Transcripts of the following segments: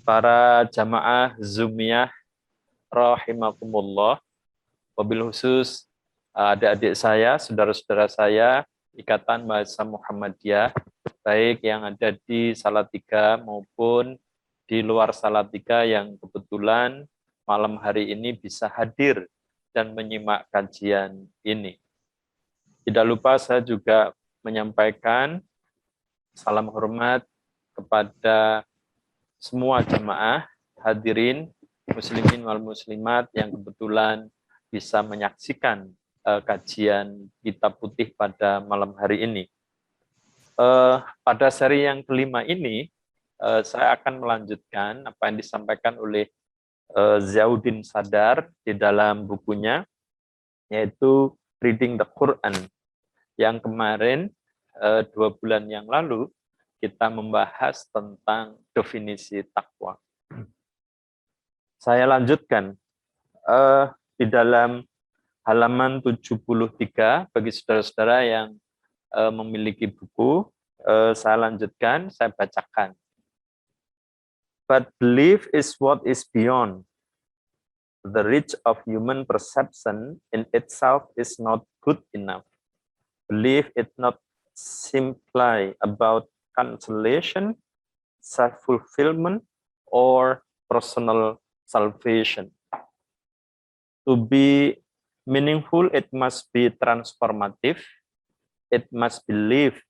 para jamaah Zoomiyah rahimakumullah, wabil khusus adik-adik saya, saudara-saudara saya, Ikatan Mahasiswa Muhammadiyah, baik yang ada di Salatiga maupun di luar Salatiga yang kebetulan malam hari ini bisa hadir dan menyimak kajian ini. Tidak lupa saya juga menyampaikan salam hormat kepada semua jamaah hadirin muslimin wal muslimat yang kebetulan bisa menyaksikan kajian Kitab Putih pada malam hari ini. Pada seri yang kelima ini, saya akan melanjutkan apa yang disampaikan oleh Ziauddin Sadar di dalam bukunya, yaitu Reading the Quran, yang kemarin 2 bulan yang lalu kita membahas tentang definisi takwa. Saya lanjutkan di dalam halaman 73 bagi saudara-saudara yang memiliki buku, saya lanjutkan, saya bacakan. But belief is what is beyond the reach of human perception in itself is not good enough. Belief is not simply about consolation, self-fulfillment, or personal salvation. To be meaningful, it must be transformative. It must be lived,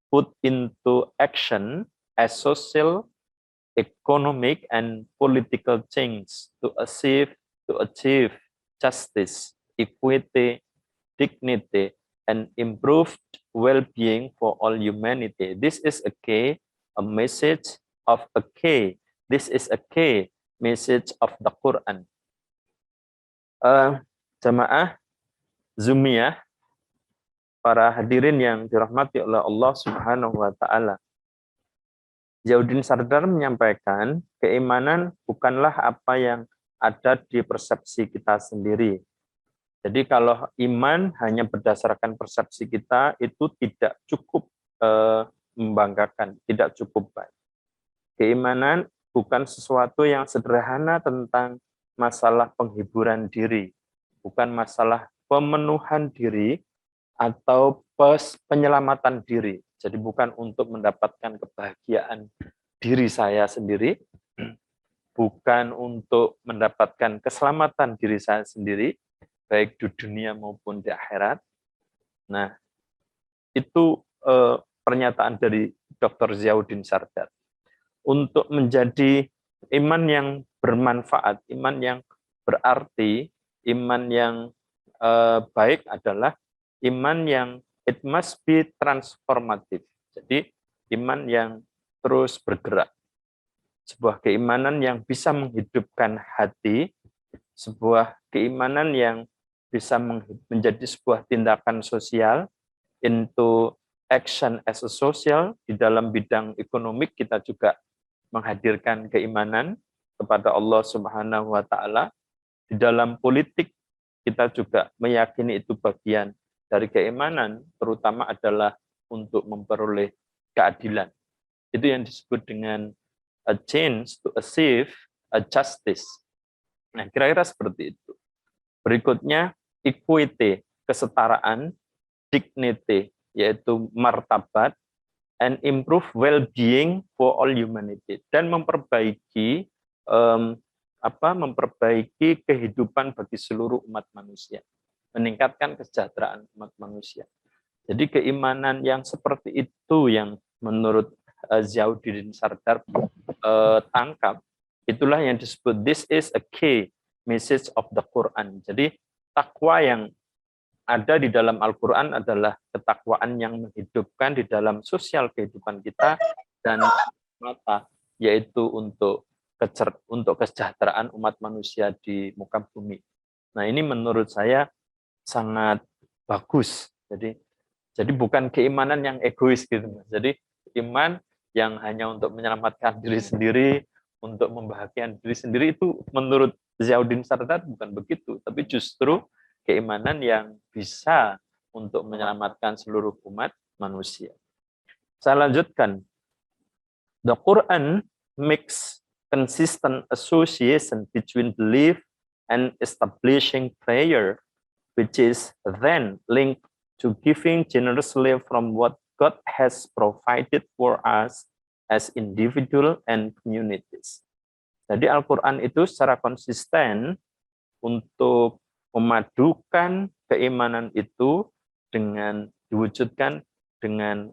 put into action as social, economic, and political change to achieve justice, equity, dignity, and improved well-being for all humanity. This is a message of a key. This is a key message of the Quran. Jamaah Zoomiyah, para hadirin yang dirahmati oleh Allah Subhanahu wa Ta'ala. Ziauddin Sadar menyampaikan, keimanan bukanlah apa yang ada di persepsi kita sendiri. Jadi kalau iman hanya berdasarkan persepsi kita, itu tidak cukup membanggakan, tidak cukup baik. Keimanan bukan sesuatu yang sederhana tentang masalah penghiburan diri, bukan masalah pemenuhan diri atau penyelamatan diri. Jadi bukan untuk mendapatkan kebahagiaan diri saya sendiri, bukan untuk mendapatkan keselamatan diri saya sendiri, baik di dunia maupun di akhirat. Nah, itu pernyataan dari Dr. Ziauddin Sadar. Untuk menjadi iman yang bermanfaat, iman yang berarti, iman yang baik adalah iman yang it must be transformative. Jadi iman yang terus bergerak. Sebuah keimanan yang bisa menghidupkan hati, sebuah keimanan yang bisa menjadi sebuah tindakan sosial, into action as a social. Di dalam bidang ekonomik kita juga menghadirkan keimanan kepada Allah Subhanahu wa Ta'ala. Di dalam politik kita juga meyakini itu bagian dari keimanan, terutama adalah untuk memperoleh keadilan. Itu yang disebut dengan a change to achieve a justice. Nah, kira-kira seperti itu. Berikutnya, equity, kesetaraan, dignity, yaitu martabat, and improve well-being for all humanity, dan memperbaiki memperbaiki kehidupan bagi seluruh umat manusia, meningkatkan kesejahteraan umat manusia. Jadi keimanan yang seperti itu yang menurut Ziauddin Sadar tangkap, itulah yang disebut this is a key message of the Quran. Jadi takwa yang ada di dalam Al-Quran adalah ketakwaan yang menghidupkan di dalam sosial kehidupan kita dan mata, yaitu untuk kesejahteraan umat manusia di muka bumi. Nah, ini menurut saya sangat bagus. Jadi bukan keimanan yang egois gitu. Jadi iman yang hanya untuk menyelamatkan diri sendiri, untuk membahagiakan diri sendiri, itu menurut Ziauddin Sadar bukan begitu, tapi justru keimanan yang bisa untuk menyelamatkan seluruh umat manusia. Saya lanjutkan. The Quran makes consistent association between belief and establishing prayer, which is then linked to giving generously from what God has provided for us as individual and communities. Jadi Al-Quran itu secara konsisten untuk memadukan keimanan itu dengan diwujudkan dengan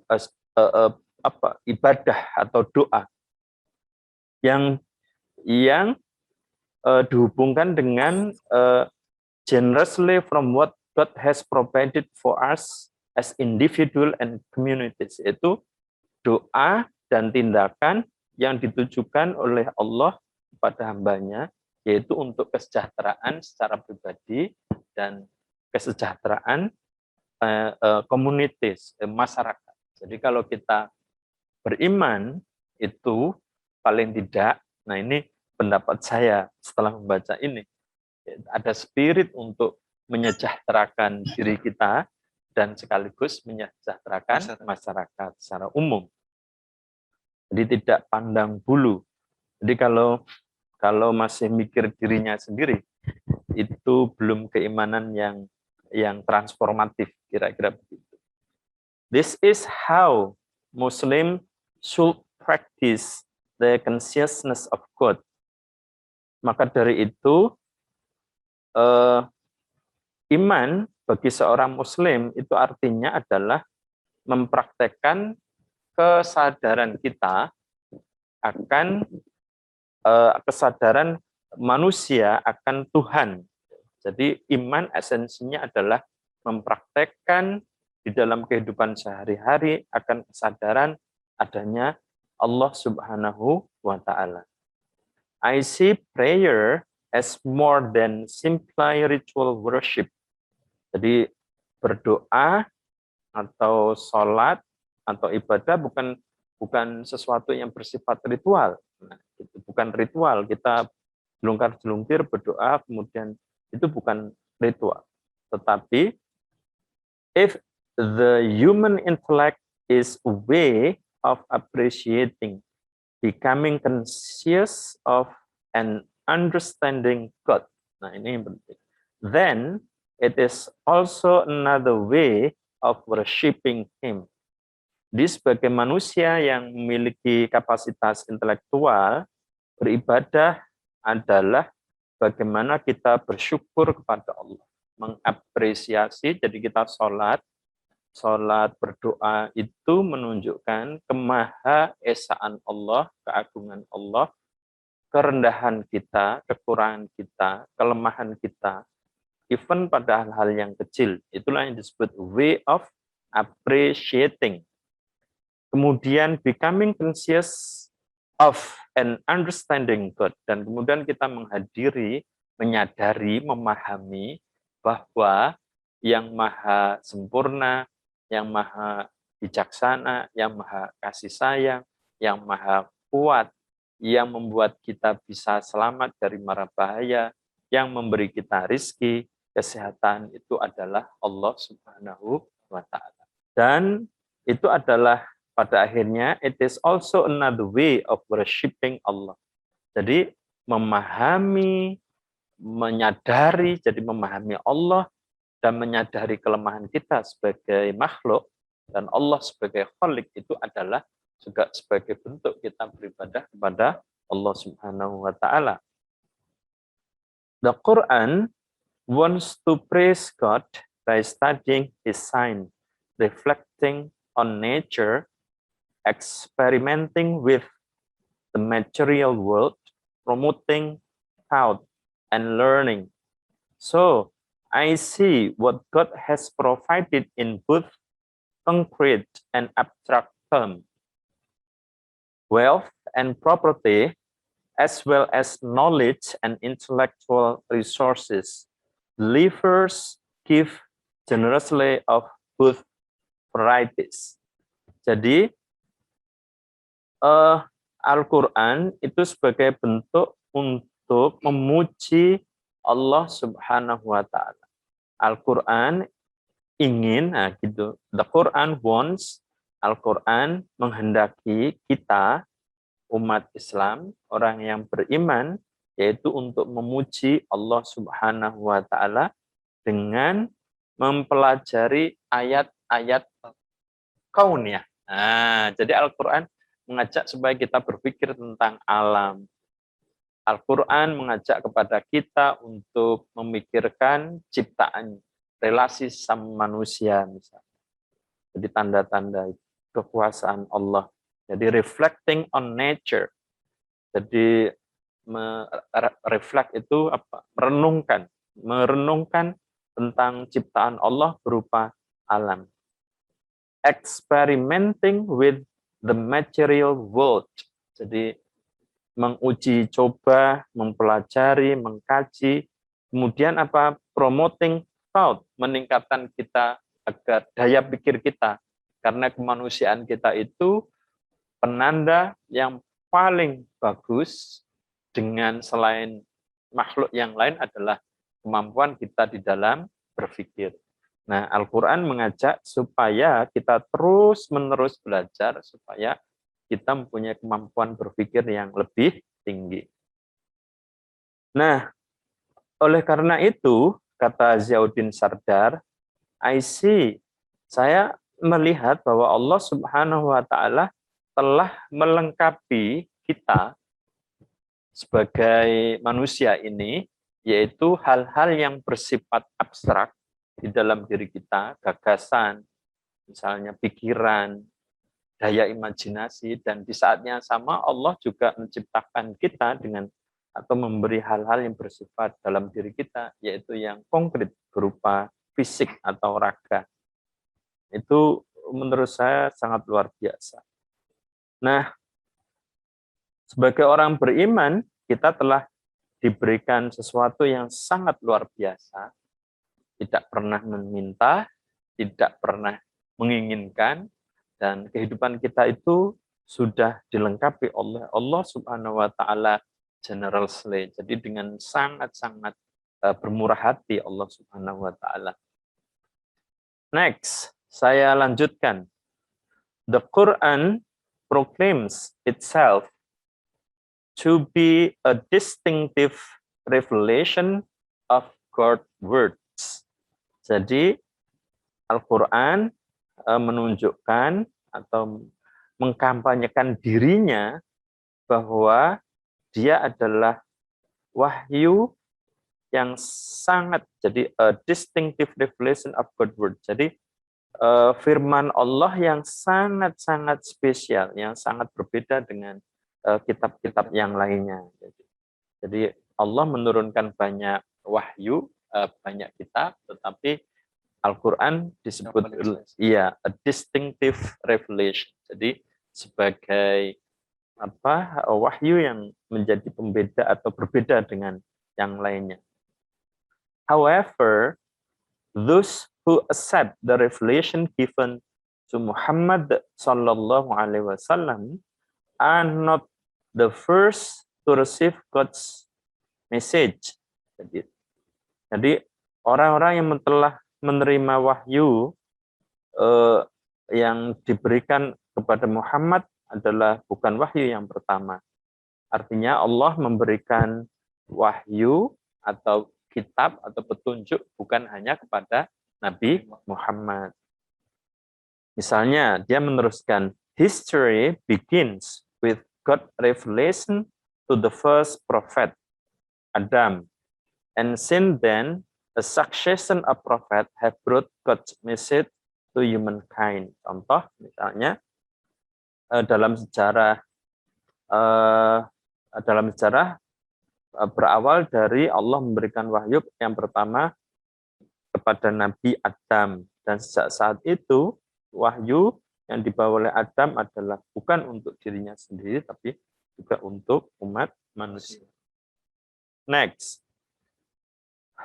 ibadah atau doa yang dihubungkan dengan generously from what God has provided for us as individual and communities, yaitu doa dan tindakan yang ditujukan oleh Allah kepada hambanya, yaitu untuk kesejahteraan secara pribadi dan kesejahteraan komunitas, masyarakat. Jadi kalau kita beriman itu paling tidak, nah ini pendapat saya setelah membaca ini, ada spirit untuk menyejahterakan diri kita dan sekaligus menyejahterakan masyarakat secara umum. Jadi tidak pandang bulu. Jadi kalau masih mikir dirinya sendiri, itu belum keimanan yang transformatif, kira-kira begitu. This is how Muslim should practice the consciousness of God. Maka dari itu, iman bagi seorang Muslim itu artinya adalah mempraktekkan kesadaran kita akan kesadaran manusia akan Tuhan. Jadi iman esensinya adalah mempraktekkan di dalam kehidupan sehari-hari akan kesadaran adanya Allah Subhanahu wa Ta'ala. I see prayer as more than simply ritual worship. Jadi berdoa atau sholat atau ibadah bukan sesuatu yang bersifat ritual. Nah, itu bukan ritual. Kita jelungkar-jelungkir berdoa, kemudian itu bukan ritual. Tetapi if the human intellect is a way of appreciating, becoming conscious of and understanding God. Nah, ini yang penting. Then it is also another way of worshiping Him. Jadi sebagai manusia yang memiliki kapasitas intelektual, beribadah adalah bagaimana kita bersyukur kepada Allah. Mengapresiasi, jadi kita sholat berdoa itu menunjukkan kemahaesaan Allah, keagungan Allah, kerendahan kita, kekurangan kita, kelemahan kita, even pada hal-hal yang kecil. Itulah yang disebut way of appreciating. Kemudian becoming conscious of and understanding God. Dan kemudian kita menghadiri, menyadari, memahami bahwa yang maha sempurna, yang maha bijaksana, yang maha kasih sayang, yang maha kuat, yang membuat kita bisa selamat dari mara bahaya, yang memberi kita rizki, kesehatan, itu adalah Allah Subhanahu wa Ta'ala. Dan itu adalah pada akhirnya, it is also another way of worshiping Allah. Jadi memahami, menyadari, jadi memahami Allah dan menyadari kelemahan kita sebagai makhluk dan Allah sebagai Khalik itu adalah juga sebagai bentuk kita beribadah kepada Allah Subhanahu wa Ta'ala. The Quran wants to praise God by studying His sign, reflecting on nature, experimenting with the material world, promoting thought and learning. So, I see what God has provided in both concrete and abstract terms. Wealth and property, as well as knowledge and intellectual resources. Believers give generously of both varieties. Jadi, Al-Quran itu sebagai bentuk untuk memuji Allah Subhanahu wa Ta'ala. Al-Quran ingin, nah gitu. The Quran wants, Al-Quran menghendaki kita umat Islam, orang yang beriman, yaitu untuk memuji Allah Subhanahu wa taala dengan mempelajari ayat-ayat kauniyah. Nah, jadi Al-Qur'an mengajak supaya kita berpikir tentang alam. Al-Quran mengajak kepada kita untuk memikirkan ciptaan relasi sama manusia misalnya. Jadi tanda-tanda kekuasaan Allah. Jadi reflecting on nature. Jadi reflect itu apa? Merenungkan tentang ciptaan Allah berupa alam. Experimenting with the material world. Jadi menguji coba, mempelajari, mengkaji, kemudian apa? Promoting thought, meningkatkan kita agar daya pikir kita. Karena kemanusiaan kita itu penanda yang paling bagus dengan selain makhluk yang lain adalah kemampuan kita di dalam berpikir. Nah, Al-Quran mengajak supaya kita terus-menerus belajar, supaya kita mempunyai kemampuan berpikir yang lebih tinggi. Nah, oleh karena itu, kata Ziauddin Sardar, saya melihat bahwa Allah Subhanahu wa taala telah melengkapi kita sebagai manusia ini, yaitu hal-hal yang bersifat abstrak di dalam diri kita, gagasan, misalnya pikiran, daya imajinasi, dan di saatnya sama Allah juga menciptakan kita dengan atau memberi hal-hal yang bersifat dalam diri kita, yaitu yang konkret berupa fisik atau raga. Itu menurut saya sangat luar biasa. Nah, sebagai orang beriman, kita telah diberikan sesuatu yang sangat luar biasa, tidak pernah meminta, tidak pernah menginginkan, dan kehidupan kita itu sudah dilengkapi oleh Allah Subhanahu wa taala generously. Jadi dengan sangat-sangat bermurah hati Allah Subhanahu wa taala. Next, saya lanjutkan. The Quran proclaims itself to be a distinctive revelation of God's words. Jadi Al-Quran menunjukkan atau mengkampanyekan dirinya bahwa dia adalah wahyu yang sangat, jadi a distinctive revelation of God's word. Jadi firman Allah yang sangat-sangat spesial, yang sangat berbeda dengan kitab-kitab yang lainnya. Jadi Allah menurunkan banyak wahyu, banyak kitab, tetapi Al-Quran disebut a distinctive revelation. Jadi sebagai wahyu yang menjadi pembeda atau berbeda dengan yang lainnya. However, those who accept the revelation given to Muhammad sallallahu alaihi wasallam are not the first to receive God's message. Jadi orang-orang yang telah menerima wahyu yang diberikan kepada Muhammad adalah bukan wahyu yang pertama. Artinya Allah memberikan wahyu atau kitab atau petunjuk bukan hanya kepada Nabi Muhammad. Misalnya dia meneruskan, history begins with God's revelation to the first prophet, Adam. And since then, a succession of prophets have brought God's message to humankind. Contoh, misalnya dalam sejarah berawal dari Allah memberikan wahyu yang pertama kepada Nabi Adam, dan sejak saat itu wahyu yang dibawa oleh Adam adalah bukan untuk dirinya sendiri, tapi juga untuk umat manusia. Next.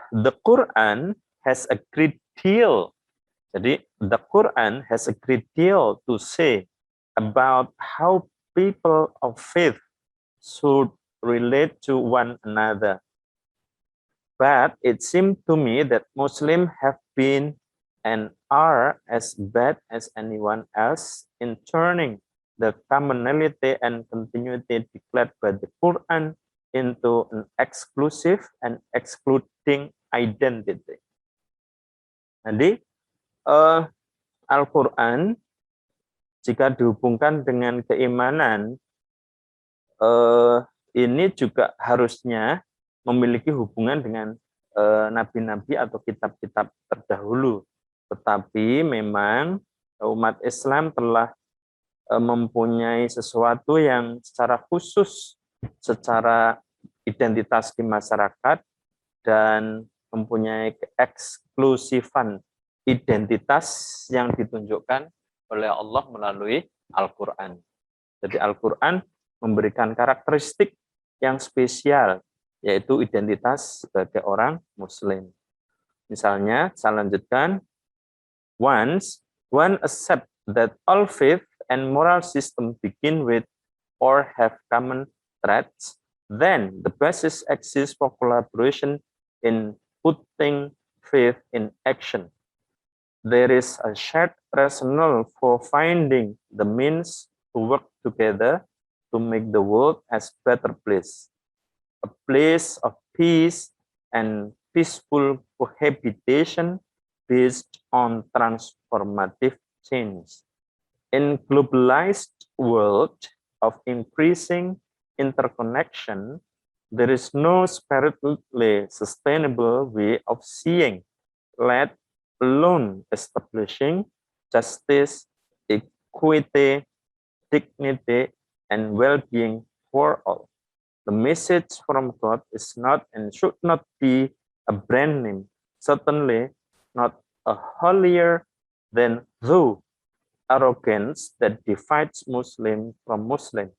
The Quran has a great deal. Jadi, the Quran has a great deal to say about how people of faith should relate to one another. But it seems to me that Muslims have been and are as bad as anyone else in turning the commonality and continuity declared by the Quran into an exclusive and excluding identity. Jadi Al-Quran jika dihubungkan dengan keimanan, ini juga harusnya memiliki hubungan dengan nabi-nabi atau kitab-kitab terdahulu. Tetapi memang umat Islam telah mempunyai sesuatu yang secara khusus, secara identitas di masyarakat, dan mempunyai keeksklusifan identitas yang ditunjukkan oleh Allah melalui Al-Quran. Jadi Al-Quran memberikan karakteristik yang spesial, yaitu identitas sebagai orang Muslim. Misalnya, saya lanjutkan, once one accept that all faith and moral system begin with or have common threads, then the basis exists for collaboration in putting faith in action. There is a shared rationale for finding the means to work together to make the world a better place, a place of peace and peaceful cohabitation based on transformative change. In globalized world of increasing interconnection, there is no spiritually sustainable way of seeing, let alone establishing justice, equity, dignity, and well-being for all. The message from God is not and should not be a brand name, certainly not a holier than thou arrogance that divides Muslim from Muslim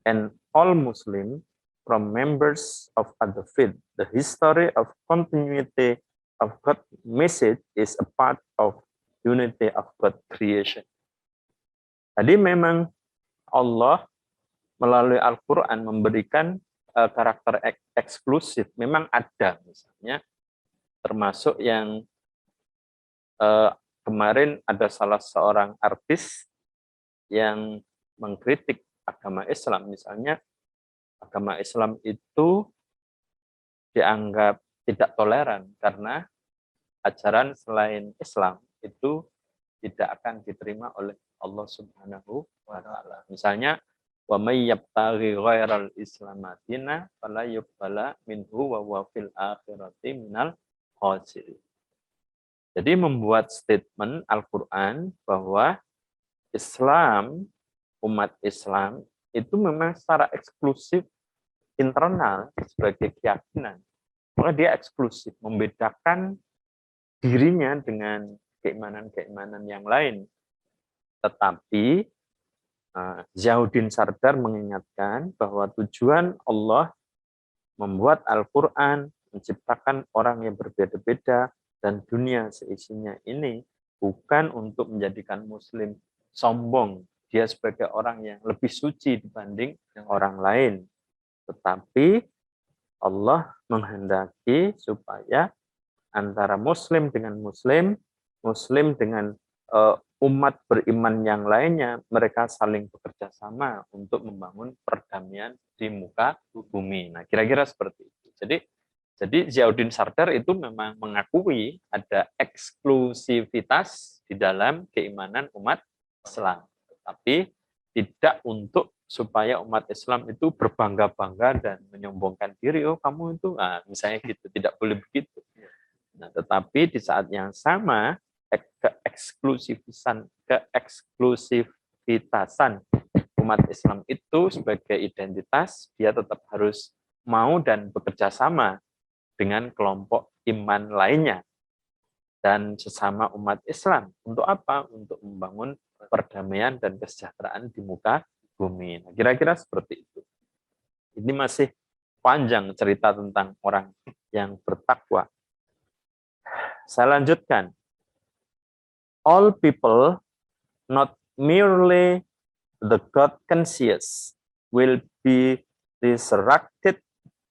and all Muslim from members of other faith. The history of continuity of God's message is a part of unity of God's creation. Jadi memang Allah melalui Al-Quran memberikan karakter eksklusif. Memang ada misalnya, termasuk yang kemarin ada salah seorang artis yang mengkritik agama Islam. Misalnya, agama Islam itu dianggap tidak toleran karena ajaran selain Islam itu tidak akan diterima oleh Allah Subhanahu wa taala. Misalnya, wa may yabtaghi ghairal islam dina fala yuqbala minhu wa huwa fil akhirati minal khasirin. Jadi membuat statement Al-Quran bahwa Islam, umat Islam, itu memang secara eksklusif internal sebagai keyakinan. Maka dia eksklusif, membedakan dirinya dengan keimanan-keimanan yang lain. Tetapi Zainuddin Sardar mengingatkan bahwa tujuan Allah membuat Al-Quran, menciptakan orang yang berbeda-beda, dan dunia seisinya ini bukan untuk menjadikan Muslim sombong, dia sebagai orang yang lebih suci dibanding orang lain. Tetapi Allah menghendaki supaya antara Muslim dengan Muslim, Muslim dengan umat beriman yang lainnya, mereka saling bekerja sama untuk membangun perdamaian di muka bumi. Nah, kira-kira seperti itu. Jadi Zainuddin Sardar itu memang mengakui ada eksklusivitas di dalam keimanan umat Islam. Tapi tidak untuk supaya umat Islam itu berbangga-bangga dan menyombongkan diri, oh kamu itu, misalnya gitu, tidak boleh begitu. Nah, tetapi di saat yang sama, keeksklusivitasan umat Islam itu sebagai identitas, dia tetap harus mau dan bekerja sama dengan kelompok iman lainnya dan sesama umat Islam. Untuk apa? Untuk membangun perdamaian dan kesejahteraan di muka bumi. Nah, kira-kira seperti itu. Ini masih panjang cerita tentang orang yang bertakwa. Saya lanjutkan. All people, not merely the God conscious, will be resurrected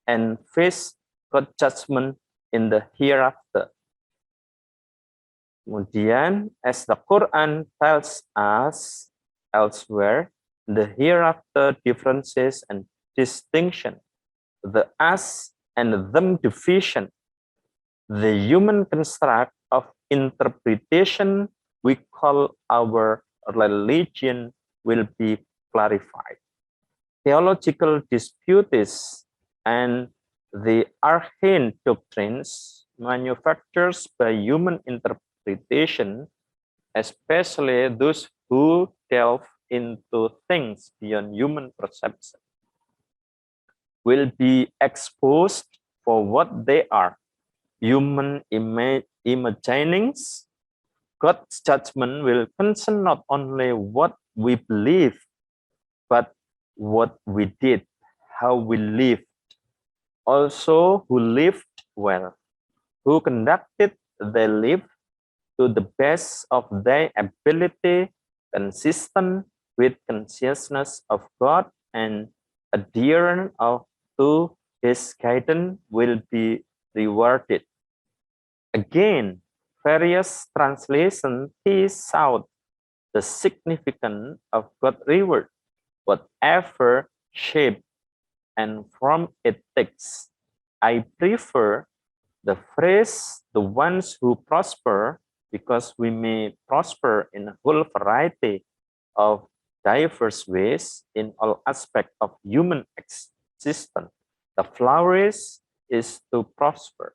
and face God judgment in the hereafter. Kemudian, as the Quran tells us elsewhere, the hereafter differences and distinction, the us and them division, the human construct of interpretation we call our religion will be clarified. Theological disputes and the arcane doctrines manufactured by human interpretation, especially those who delve into things beyond human perception, will be exposed for what they are, human imaginings. God's judgment will concern not only what we believe, but what we did, how we lived, also who lived well, who conducted their life to the best of their ability, consistent with consciousness of God and adherent to his guidance will be rewarded. Again, various translations tease out the significance of God's reward, whatever shape and form it takes. I prefer the phrase, the ones who prosper, because we may prosper in a whole variety of diverse ways in all aspects of human existence. The flourish is to prosper,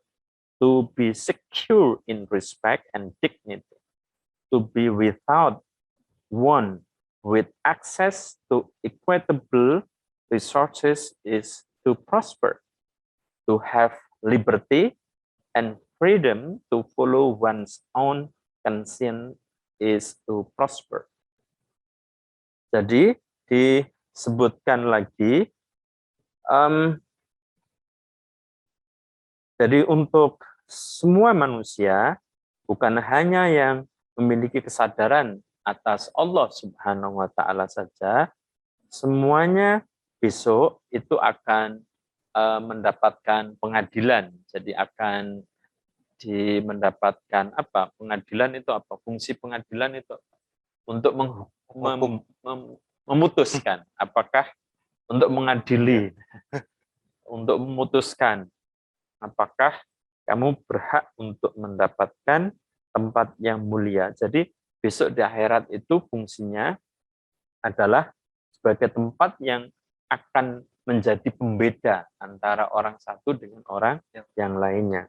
to be secure in respect and dignity, to be without want, with access to equitable resources is to prosper, to have liberty and freedom to follow one's own conscience is to prosper. Jadi disebutkan lagi, jadi untuk semua manusia, bukan hanya yang memiliki kesadaran atas Allah Subhanahu wa Ta'ala saja, semuanya besok itu akan mendapatkan pengadilan. Jadi akan mendapatkan apa? Pengadilan itu apa? Fungsi pengadilan itu untuk memutuskan, apakah untuk mengadili, untuk memutuskan apakah kamu berhak untuk mendapatkan tempat yang mulia. Jadi besok di akhirat itu fungsinya adalah sebagai tempat yang akan menjadi pembeda antara orang satu dengan orang yang lainnya.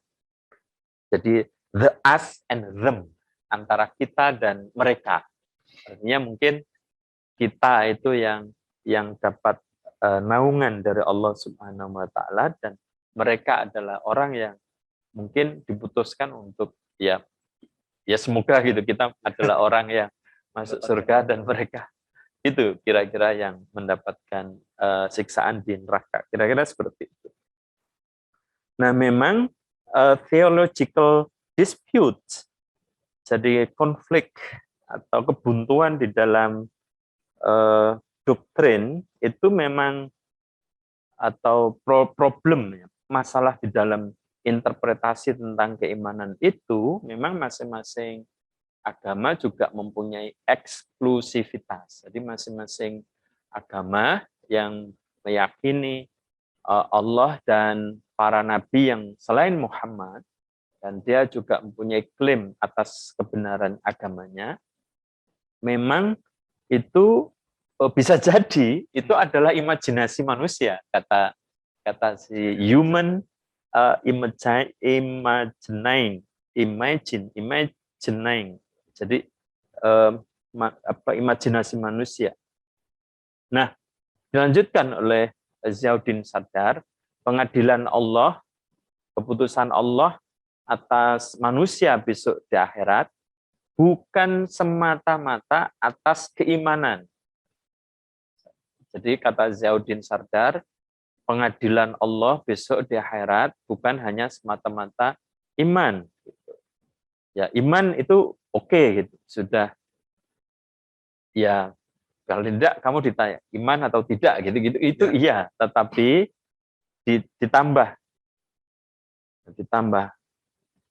Jadi the us and them, antara kita dan mereka. Artinya mungkin kita itu yang dapat naungan dari Allah Subhanahu wa Ta'ala, dan mereka adalah orang yang mungkin diputuskan untuk ya semoga gitu kita adalah orang yang masuk surga dan mereka itu kira-kira yang mendapatkan siksaan di neraka. Kira-kira seperti itu. Nah, memang theological dispute, jadi konflik atau kebuntuan di dalam doktrin itu memang atau problem, masalah di dalam interpretasi tentang keimanan itu memang masing-masing agama juga mempunyai eksklusivitas. Jadi masing-masing agama yang meyakini Allah dan para nabi yang selain Muhammad, dan dia juga mempunyai klaim atas kebenaran agamanya, memang itu bisa jadi itu adalah imajinasi manusia, kata si human imagining. Jadi imajinasi manusia. Nah, dilanjutkan oleh Ziyauddin Sardar, pengadilan Allah, keputusan Allah atas manusia besok di akhirat bukan semata-mata atas keimanan. Jadi kata Ziyauddin Sardar, pengadilan Allah besok di akhirat bukan hanya semata-mata iman. Ya, iman itu oke gitu, sudah. Ya, kalau tidak kamu ditanya iman atau tidak gitu-gitu itu iya, tetapi ditambah.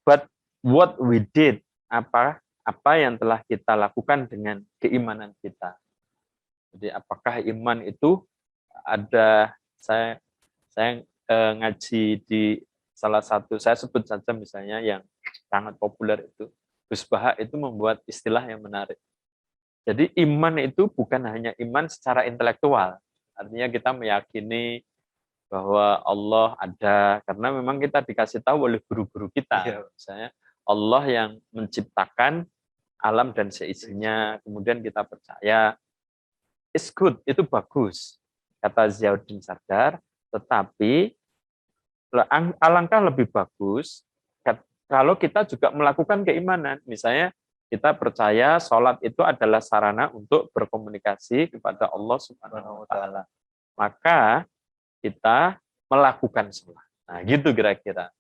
But what we did, apa yang telah kita lakukan dengan keimanan kita. Jadi apakah iman itu ada, saya ngaji di salah satu, saya sebut saja misalnya yang sangat populer itu, Gus Baha itu membuat istilah yang menarik. Jadi iman itu bukan hanya iman secara intelektual, artinya kita meyakini bahwa Allah ada, karena memang kita dikasih tahu oleh guru-guru kita, misalnya Allah yang menciptakan alam dan seisinya, kemudian kita percaya, it's good, itu bagus, kata Ziauddin Sardar, tetapi alangkah lebih bagus kalau kita juga melakukan keimanan, misalnya kita percaya sholat itu adalah sarana untuk berkomunikasi kepada Allah Subhanahu wa Ta'ala, maka kita melakukan sholat. Nah, gitu kira-kira.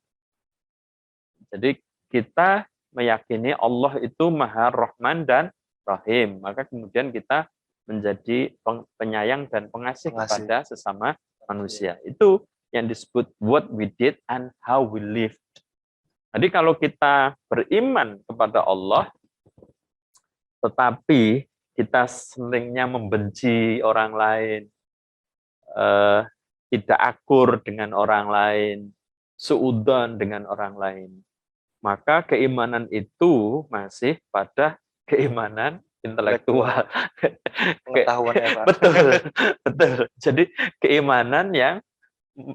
Jadi kita meyakini Allah itu Maha Rahman dan Rahim, maka kemudian kita menjadi penyayang dan pengasih kepada sesama manusia. Itu yang disebut what we did and how we lived. Jadi kalau kita beriman kepada Allah, tetapi kita seringnya membenci orang lain, tidak akur dengan orang lain, suudzon dengan orang lain, maka keimanan itu masih pada keimanan intelektual. Betul, betul. Jadi keimanan yang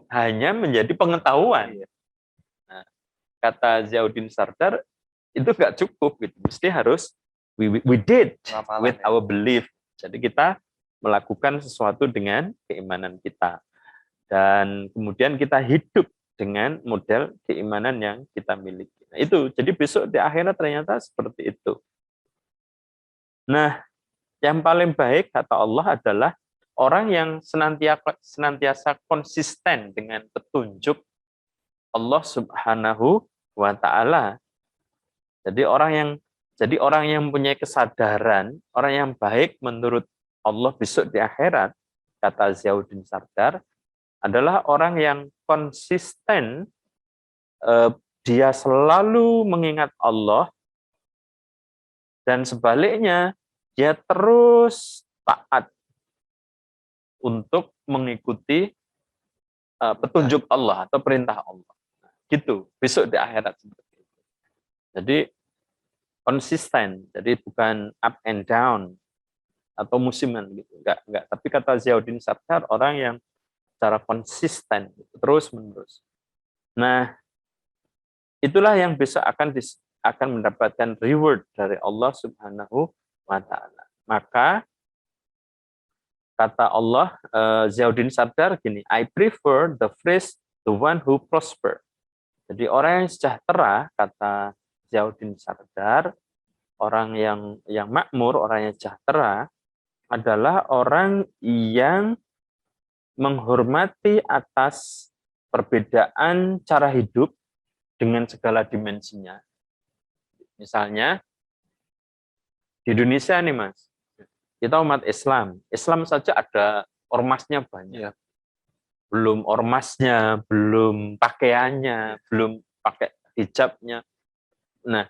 hanya menjadi pengetahuan. Nah, kata Ziauddin Sardar itu nggak cukup, gitu. Mesti harus we did with our belief. Jadi kita melakukan sesuatu dengan keimanan kita, dan kemudian kita hidup dengan model keimanan yang kita miliki. Nah, itu jadi besok di akhirat ternyata seperti itu. Nah, yang paling baik kata Allah adalah orang yang senantiasa konsisten dengan petunjuk Allah Subhanahu wa Ta'ala. Jadi orang yang mempunyai kesadaran, orang yang baik menurut Allah besok di akhirat, kata Ziauddin Sardar, adalah orang yang konsisten, dia selalu mengingat Allah, dan sebaliknya dia terus taat untuk mengikuti petunjuk Allah atau perintah Allah. Gitu, besok di akhirat seperti itu. Jadi konsisten, jadi bukan up and down atau musiman gitu, enggak. Tapi kata Ziauddin Sardar, orang yang secara konsisten, terus menerus. Nah, itulah yang besok akan mendapatkan reward dari Allah Subhanahu wa Ta'ala. Maka kata Allah, Ziauddin Sardar gini, I prefer the phrase the one who prosper. Jadi orang yang sejahtera, kata Ziauddin Sardar, orang yang makmur, orang yang sejahtera adalah orang yang menghormati atas perbedaan cara hidup dengan segala dimensinya. Misalnya di Indonesia nih Mas, kita umat Islam saja ada ormasnya banyak. Belum ormasnya, belum pakaiannya, belum pakai hijabnya. Nah,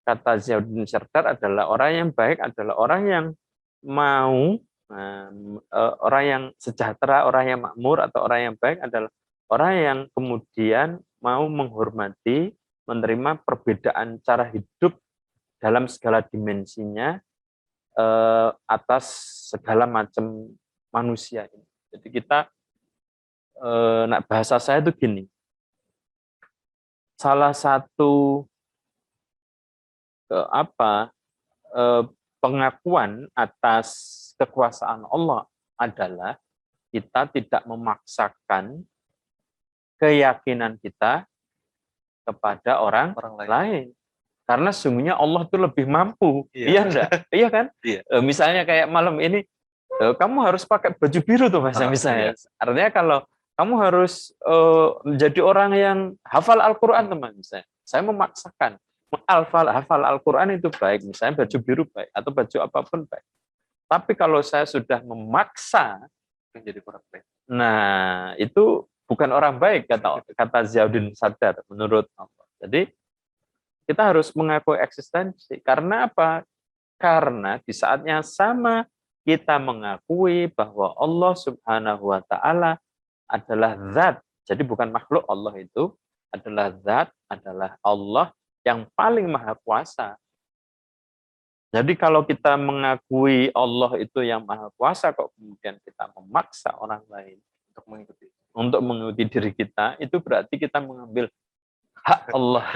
kata Ziauddin Sardar adalah orang yang baik adalah orang yang mau, orang yang sejahtera, orang yang makmur atau orang yang baik adalah orang yang kemudian mau menghormati, menerima perbedaan cara hidup dalam segala dimensinya, atas segala macam manusia ini. Jadi kita, bahasa saya itu gini, salah satu pengakuan atas kekuasaan Allah adalah kita tidak memaksakan keyakinan kita kepada orang lain. Karena sesungguhnya Allah itu lebih mampu. Iya enggak? Iya kan? Misalnya kayak malam ini, kamu harus pakai baju biru tuh Mas, misalnya. Artinya kalau kamu harus menjadi orang yang hafal Al-Quran, teman. Misalnya, saya memaksakan. Hafal Al-Quran itu baik, misalnya baju biru baik, atau baju apapun baik. Tapi kalau saya sudah memaksa, menjadi orang baik. Nah, itu bukan orang baik, kata Ziauddin Sardar, menurut Allah. Jadi, kita harus mengakui eksistensi. Karena apa? Karena di saatnya sama, kita mengakui bahwa Allah Subhanahu wa taala adalah zat. Jadi bukan makhluk, Allah itu adalah zat, adalah Allah yang paling maha kuasa. Jadi kalau kita mengakui Allah itu yang maha kuasa, kok kemudian kita memaksa orang lain untuk mengikuti diri kita, itu berarti kita mengambil hak Allah.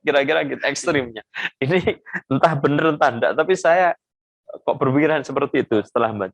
Kira-kira gitu ekstrimnya. Ini entah benar entah enggak, tapi saya kok berpikiran seperti itu setelah baca.